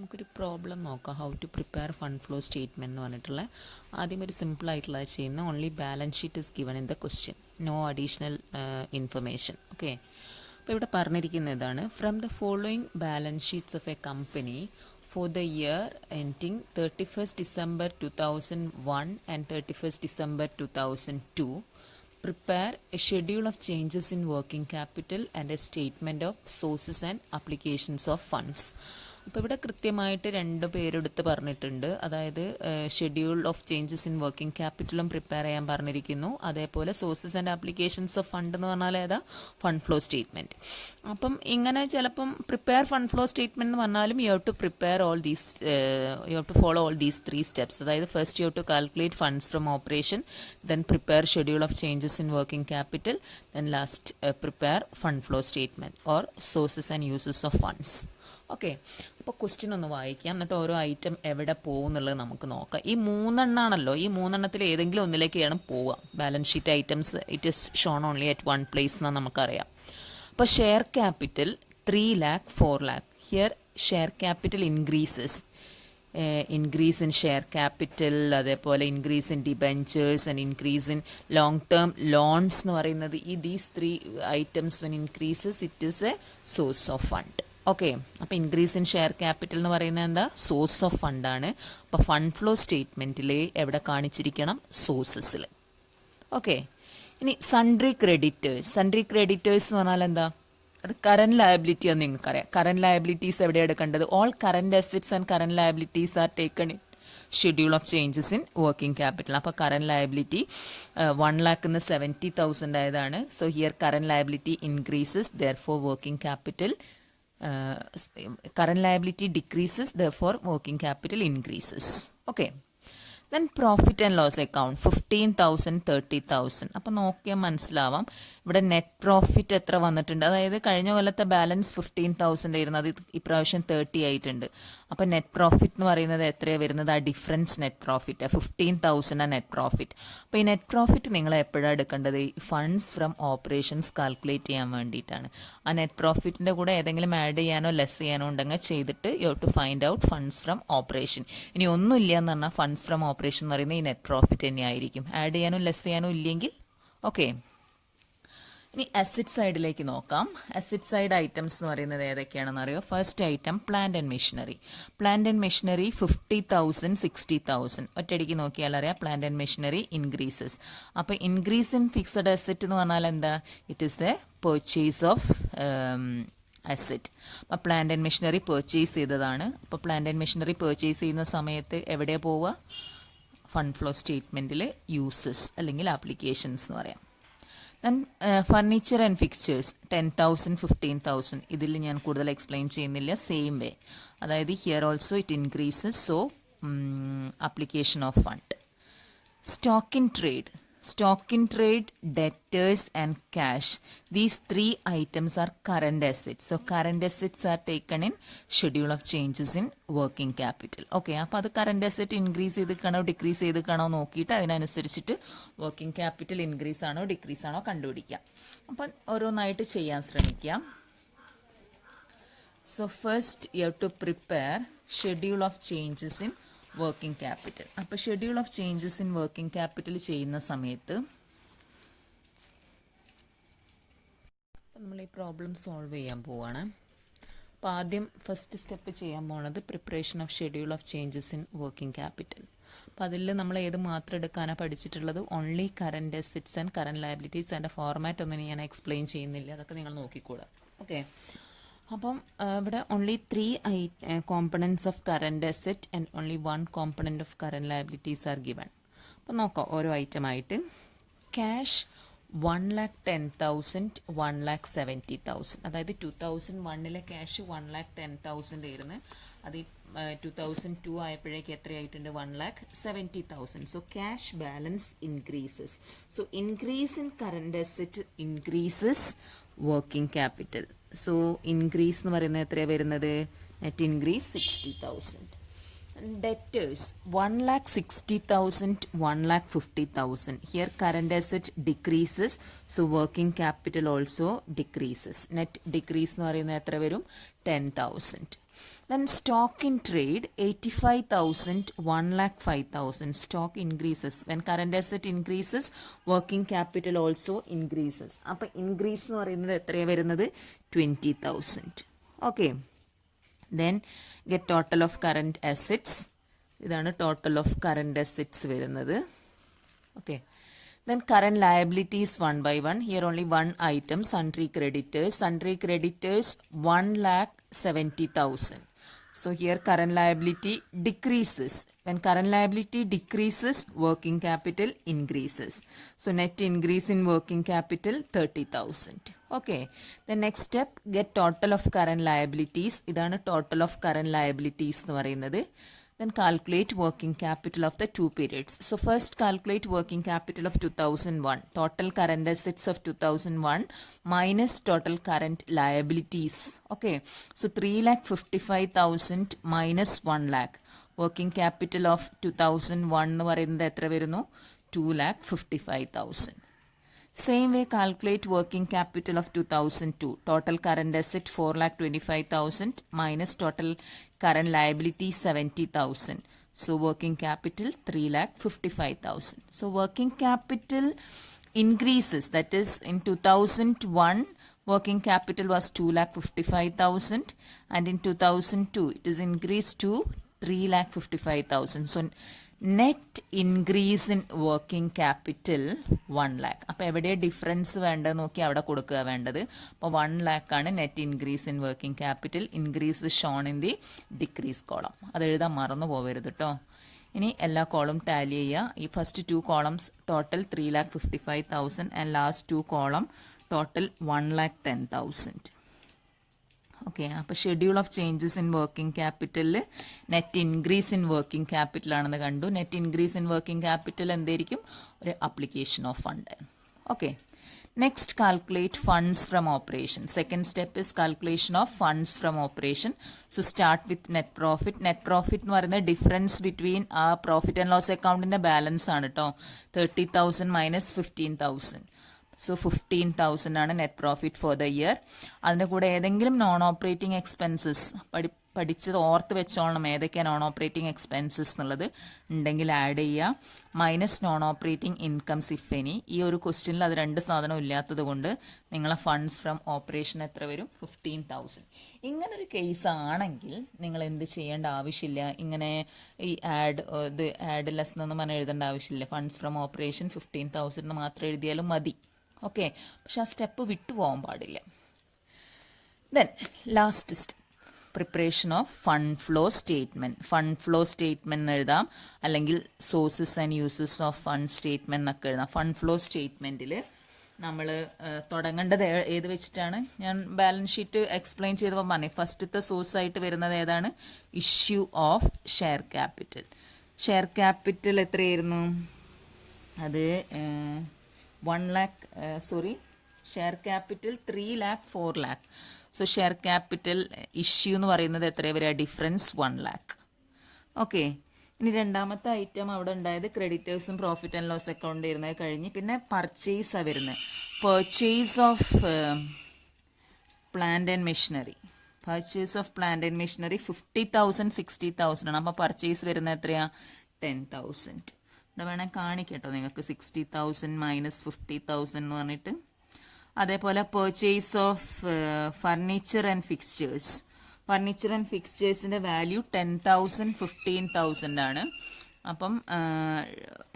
നമുക്കൊരു പ്രോബ്ലം നോക്കാം. How to prepare fund flow statement എന്ന് പറഞ്ഞിട്ടുള്ള ആദ്യം ഒരു സിമ്പിൾ ആയിട്ടുള്ള ചെയ്യുന്ന only balance sheet is given in the question, no additional information. Okay, അപ്പോൾ ഇവിടെ പറഞ്ഞിരിക്കുന്ന ഇതാണ്: from the following balance sheets of a company for the year ending 31st December 2001 and 31st December 2002, prepare a schedule of changes in working capital and a statement of sources and applications of funds. അപ്പോൾ ഇവിടെ കൃത്യമായിട്ട് രണ്ട് പേരെടുത്ത് പറഞ്ഞിട്ടുണ്ട്. അതായത് schedule of changes in working ക്യാപിറ്റലും prepare ചെയ്യാൻ പറഞ്ഞിരിക്കുന്നു. അതേപോലെ sources and applications of fund എന്ന് പറഞ്ഞാൽ ഏതാ? Fund flow statement. അപ്പം ഇങ്ങനെ ചിലപ്പം പ്രിപ്പയർ ഫണ്ട് ഫ്ലോ സ്റ്റേറ്റ്മെൻറ്റ് എന്ന് പറഞ്ഞാലും you have to prepare all these, you have to follow all these 3 steps. അതായത് first you have to calculate funds from operation, then prepare schedule of changes in working capital, then last prepare fund flow statement or sources and uses of funds. Okay, അപ്പോൾ question ഒന്ന് വായിക്കാം, എന്നിട്ട് ഓരോ item എവിടെ പോകും എന്നുള്ളത് നമുക്ക് നോക്കാം. ഈ 3 എണ്ണാണല്ലോ, ഈ 3 എണ്ണത്തിൽ ഏതെങ്കിലും ഒന്നിലേക്കാണ് പോവുക. Balance sheet items it is shown only at 1 place എന്ന് നമുക്കറിയാം. അപ്പോൾ share capital 3 lakh 4 lakh. Here share capital increases, increase in share capital, അതേപോലെ increase in debentures and increase in long term loans എന്ന് പറയുന്നത് ഈ these 3 items when increases it is a source of fund. Okay, അപ്പോൾ increase in share capital എന്ന് പറയുന്നത് എന്താ? Source of ഫണ്ടാണ്. അപ്പോൾ ഫണ്ട് ഫ്ലോ സ്റ്റേറ്റ്മെൻറ്റിൽ എവിടെ കാണിച്ചിരിക്കണം? സോഴ്സസിൽ. ഓക്കെ, ഇനി സൺട്രി ക്രെഡിറ്റേഴ്സ്. സൺട്രി ക്രെഡിറ്റേഴ്സ് എന്ന് പറഞ്ഞാൽ എന്താ? അത് കറന്റ് ലയബിലിറ്റി എന്ന് നിങ്ങൾക്കറിയാം. കറന്റ് ലയബിലിറ്റീസ് എവിടെ എടുക്കേണ്ടത്? All current assets and current liabilities are taken in schedule of changes in working capital. അപ്പോൾ കറന്റ് ലയബിലിറ്റി 1 lakh 70,000 ആയതാണ്. So here current liability increases, therefore working capital current liability decreases, therefore working capital increases. Okay, then profit and loss account 15,000 30,000. അപ്പോൾ നോക്കിയാൽ മനസ്സിലാവാം ഇവിടെ net profit എത്ര വന്നിട്ടുണ്ട്. അതായത് കഴിഞ്ഞ കൊല്ലത്തെ ബാലൻസ് 15,000 ആയിരുന്നു, അത് ഇപ്രാവശ്യം 30 ആയിട്ടുണ്ട്. അപ്പോൾ നെറ്റ് പ്രോഫിറ്റ് എന്ന് പറയുന്നത് എത്രയാണ് വരുന്നത്? ആ difference net profit 15,000 net profit. അപ്പോൾ ഈ നെറ്റ് പ്രോഫിറ്റ് നിങ്ങൾ എപ്പോഴാണ് എടുക്കേണ്ടത്? ഫണ്ട്സ് ഫ്രം ഓപ്പറേഷൻസ് കാൽക്കുലേറ്റ് ചെയ്യാൻ വേണ്ടിയിട്ടാണ്. ആ നെറ്റ് പ്രോഫിറ്റിൻ്റെ കൂടെ ഏതെങ്കിലും ആഡ് ചെയ്യാനോ ലെസ് ചെയ്യാനോ ഉണ്ടെങ്കിൽ ചെയ്തിട്ട് you have to find out funds from operation. ഇനി ഒന്നുമില്ല എന്ന് പറഞ്ഞാൽ ഫണ്ട്സ് ഫ്രം ഓപ്പറേഷൻ എന്ന് പറയുന്നത് ഈ നെറ്റ് പ്രോഫിറ്റ് തന്നെയായിരിക്കും. ആഡ് ചെയ്യാനോ ലെസ് ചെയ്യാനോ ഇല്ലെങ്കിൽ. ഓക്കെ, ഇനി അസറ്റ് സൈഡിലേക്ക് നോക്കാം. അസറ്റ് സൈഡ് ഐറ്റംസ് എന്ന് പറയുന്നത് ഏതൊക്കെയാണെന്ന് അറിയോ? First item plant and machinery. Plant and machinery 50,000 60,000. ഒറ്റയടിക്ക് നോക്കിയാൽ അറിയാം പ്ലാന്റ് ആൻഡ് മെഷീനറി ഇൻക്രീസസ്. അപ്പോൾ ഇൻക്രീസ് ഇൻ ഫിക്സഡ് അസറ്റ് എന്ന് പറഞ്ഞാൽ എന്താ? It is A purchase of asset. അപ്പോൾ പ്ലാന്റ് ആൻഡ് മെഷീനറി പെർച്ചേസ് ചെയ്തതാണ്. അപ്പോൾ പ്ലാന്റ് ആൻഡ് മെഷീനറി പെർച്ചേസ് ചെയ്യുന്ന സമയത്ത് എവിടെ പോവുക? ഫണ്ട് ഫ്ലോ സ്റ്റേറ്റ്മെൻറ്റിൽ യൂസസ് അല്ലെങ്കിൽ ആപ്ലിക്കേഷൻസ് എന്ന് പറയാം. Then furniture and fixtures 10,000 15,000. ഇതിൽ ഞാൻ കൂടുതൽ എക്സ്പ്ലെയിൻ ചെയ്യുന്നില്ല. സെയിം വേ, അതായത് here also it increases, so application of fund. Stock in trade, stock in trade, debtors and cash. These 3 items are current assets. So current assets are taken in schedule of changes in working capital. Okay, അപ്പോൾ അത് current asset increase ചെയ്തിട്ടാണോ decrease ചെയ്തിട്ടാണോ നോക്കിയിട്ട് അതിനനുസരിച്ചിട്ട് working capital increase ആണോ decrease ആണോ കണ്ടുപിടിക്കാം. അപ്പം ഓരോന്നായിട്ട് ചെയ്യാൻ ശ്രമിക്കാം. So first you have to prepare schedule of changes in working capital. അപ്പോൾ schedule of changes in working capital ചെയ്യുന്ന സമയത്ത് നമ്മൾ ഈ പ്രോബ്ലം സോൾവ് ചെയ്യാൻ പോവാണ്. അപ്പോൾ ആദ്യം ഫസ്റ്റ് സ്റ്റെപ്പ് ചെയ്യാൻ പോകുന്നത് preparation of schedule of changes in working capital. അപ്പോൾ അതിൽ നമ്മൾ ഏത് മാത്രം എടുക്കാനാണ് പഠിച്ചിട്ടുള്ളത്? Only current assets and current liabilities. അതിൻ്റെ ഫോർമാറ്റ് ഒന്നും ഞാൻ എക്സ്പ്ലെയിൻ ചെയ്യുന്നില്ല, അതൊക്കെ നിങ്ങൾ നോക്കിക്കൂടാ. ഓക്കെ, അപ്പം ഇവിടെ only 3 components of current asset and only 1 component of current liabilities are given. അപ്പം നോക്കാം ഓരോ ഐറ്റം ആയിട്ട്. ക്യാഷ് 1,10,000 1,70,000. അതായത് 2001 ക്യാഷ് 1,10,000 ആയിരുന്നു. അത് 2002 ആയപ്പോഴേക്ക് എത്രയായിട്ടുണ്ട്? 1,70,000. So cash balance increases. So increase in current asset increases working capital. So increase എന്ന് പറയുന്നത് എത്രയാണ് വരുന്നത്? Net increase 60,000. Debtors 1,60,000 1,50,000. Here current asset decreases, so working capital also decreases. Net decrease എന്ന് പറയുന്നത് എത്ര വരും? 10,000. Then stock in trade 85,000, 1,05,000. Stock increases. When current asset increases, working capital also increases. അപ്പോൾ increase എന്ന് പറയുന്നത് എത്രയാണ് വരുന്നത്? 20,000. Okay. Then get total of current assets. ഇതാണ് total of current assets വരുന്നത്. Okay. Then current liabilities one by one. Here only one item, sundry creditors. Sundry creditors 1,70,000. So here current liability decreases. When current liability decreases, working capital increases. So net increase in working capital 30,000. Okay. The next step, get total of current liabilities. ഇതാണ് total of current liabilities എന്ന് പറയുന്നത്. Then calculate working capital of the two periods. So first calculate working capital of 2001. Total current assets of 2001 minus total current liabilities. Okay. So 3,55,000 minus 1 lakh. Working capital of 2001 എന്ന് പറയുന്നത് എത്ര വരുന്നു? 2,55,000. Same way calculate working capital of 2002. Total current asset 4,25,000 minus total current liability 70,000. So working capital 3,55,000. So working capital increases. That is in 2001 working capital was 2,55,000 and in 2002 it is increased to 3,55,000. So net increase in working capital 1 lakh. അപ്പോൾ എവിടെ difference വേണ്ടത് നോക്കി അവിടെ കൊടുക്കുക വേണ്ടത്. അപ്പോൾ 1 lakh ആണ് net increase in working capital. Increase shown in the decrease column. അത് എഴുതാൻ മറന്നു പോകരുത് കേട്ടോ. ഇനി എല്ലാ കോളം ടാലി ചെയ്യുക. ഈ first 2 columns total 3,55,000 and last 2 column total 1,10,000. Okay. അപ്പോൾ schedule of changes in working ക്യാപിറ്റലിൽ net increase in working capital ആണെന്ന് കണ്ടു. Net increase in working capital എന്തായിരിക്കും? ഒരു application of fund. Okay. Next calculate funds from operation. Second step is calculation of funds from operation. So start with net profit. Net profit എന്ന് പറയുന്നത് difference between ആ profit and loss അക്കൗണ്ടിൻ്റെ balance ആണ് കേട്ടോ. 30,000 minus 15,000. So 15,000 ആണ് net profit for the year. അതിൻ്റെ കൂടെ ഏതെങ്കിലും നോൺ ഓപ്പറേറ്റിംഗ് എക്സ്പെൻസസ് പഠിച്ചത് ഓർത്ത് വെച്ചോളണം. ഏതൊക്കെയാണ് നോൺ ഓപ്പറേറ്റിംഗ് എക്സ്പെൻസസ് എന്നുള്ളത് ഉണ്ടെങ്കിൽ ആഡ് ചെയ്യുക. Minus non operating incomes if any. ഈ ഒരു ക്വസ്റ്റ്യനിൽ അത് 2 സാധനം ഇല്ലാത്തത് കൊണ്ട് നിങ്ങളെ ഫണ്ട്സ് ഫ്രം ഓപ്പറേഷൻ എത്ര വരും? 15,000. ഇങ്ങനൊരു കേസ് ആണെങ്കിൽ നിങ്ങൾ എന്ത് ചെയ്യേണ്ട ആവശ്യമില്ല. ഇങ്ങനെ ഈ ആഡ് ലെസ് എന്നൊന്നും പറഞ്ഞാൽ എഴുതേണ്ട ആവശ്യമില്ല. ഫണ്ട്സ് ഫ്രം ഓപ്പറേഷൻ 15,000 എന്ന് മാത്രം എഴുതിയാലും മതി. ഓക്കെ. പക്ഷെ ആ സ്റ്റെപ്പ് വിട്ടുപോകാൻ പാടില്ല. Then last step, preparation of fund flow statement. Fund flow statement എഴുതാം, അല്ലെങ്കിൽ sources and uses of fund statement എന്നൊക്കെ എഴുതാം. ഫണ്ട് ഫ്ലോ സ്റ്റേറ്റ്മെൻറ്റിൽ നമ്മൾ തുടങ്ങേണ്ടത് ഏത് വെച്ചിട്ടാണ്? ഞാൻ ബാലൻസ് ഷീറ്റ് എക്സ്പ്ലെയിൻ ചെയ്തപ്പോൾ പറഞ്ഞു. ഫസ്റ്റത്തെ സോഴ്സായിട്ട് വരുന്നത് ഏതാണ്? Issue of share capital. Share capital എത്രയായിരുന്നു? അത് 1 lakh, share capital 3 lakh, 4 lakh. So share capital issue എന്ന് പറയുന്നത് എത്രയാണ് വരിക? Difference 1 lakh. ഓക്കെ. ഇനി രണ്ടാമത്തെ ഐറ്റം അവിടെ ഉണ്ടായത് ക്രെഡിറ്റേഴ്സും പ്രോഫിറ്റ് ആൻഡ് ലോസ് അക്കൗണ്ട് വരുന്നത് കഴിഞ്ഞ് പിന്നെ പർച്ചേസാണ് വരുന്നത്. Purchase of plant and machinery. Purchase of plant and machinery 50,000, 60,000 ആണ്. അപ്പോൾ പർച്ചേസ് വരുന്നത് എത്രയാണ്? 10,000. ഇവിടെ വേണേൽ കാണിക്കട്ടോ നിങ്ങൾക്ക്. 60,000 മൈനസ് 50,000 എന്ന് പറഞ്ഞിട്ട്. അതേപോലെ purchase of furniture and fixtures. Furniture and ഫിക്സ്ചേഴ്സിൻ്റെ വാല്യൂ 10,000, 15,000 ആണ്. അപ്പം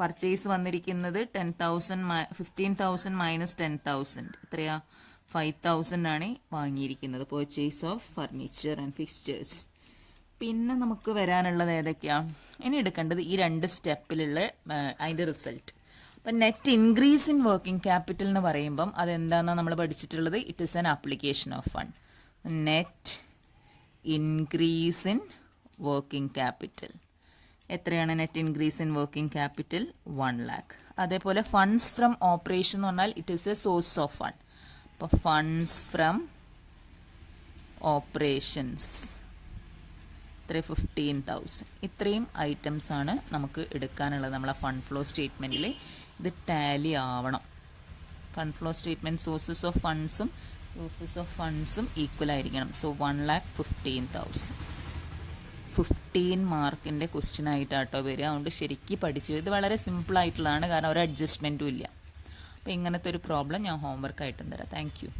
പർച്ചേസ് വന്നിരിക്കുന്നത് 15,000 മൈനസ് 10,000 എത്രയാ? 5,000 ആണ് വാങ്ങിയിരിക്കുന്നത്. Purchase of furniture and fixtures. പിന്നെ നമുക്ക് വരാനുള്ളത് ഏതൊക്കെയാണ്? ഇനി എടുക്കേണ്ടത് ഈ 2 സ്റ്റെപ്പിലുള്ള അതിൻ്റെ റിസൾട്ട്. അപ്പം net increase in working capital എന്ന് പറയുമ്പം അതെന്താണെന്നാണ് നമ്മൾ പഠിച്ചിട്ടുള്ളത്? It is an application of fund. Net increase in working capital എത്രയാണ്? Net increase in working capital 1 lakh. അതേപോലെ ഫണ്ട്സ് ഫ്രം ഓപ്പറേഷൻ എന്ന് പറഞ്ഞാൽ it is a source of fund. അപ്പോൾ ഫണ്ട്സ് ഫ്രം ഓപ്പറേഷൻസ് 15,000. ഇത്രയും ഐറ്റംസ് ആണ് നമുക്ക് എടുക്കാനുള്ളത് നമ്മളെ ഫണ്ട് ഫ്ലോ സ്റ്റേറ്റ്മെൻറ്റിൽ. ഇത് ടാലി ആവണം. Fund flow statement sources of ഫണ്ട്സും സോഴ്സസ് ഓഫ് ഫണ്ട്സും ഈക്വൽ ആയിരിക്കണം. സോ 1,15,000. 15 മാർക്കിൻ്റെ ക്വസ്റ്റ്യൻ ആയിട്ടാട്ടോ വരിക. അതുകൊണ്ട് ശരിക്കും പഠിച്ചു. ഇത് വളരെ സിമ്പിളായിട്ടുള്ളതാണ്, കാരണം ഒരു അഡ്ജസ്റ്റ്മെൻറ്റും ഇല്ല. അപ്പോൾ ഇങ്ങനത്തെ ഒരു പ്രോബ്ലം ഞാൻ ഹോംവർക്കായിട്ടും തരാം. Thank you.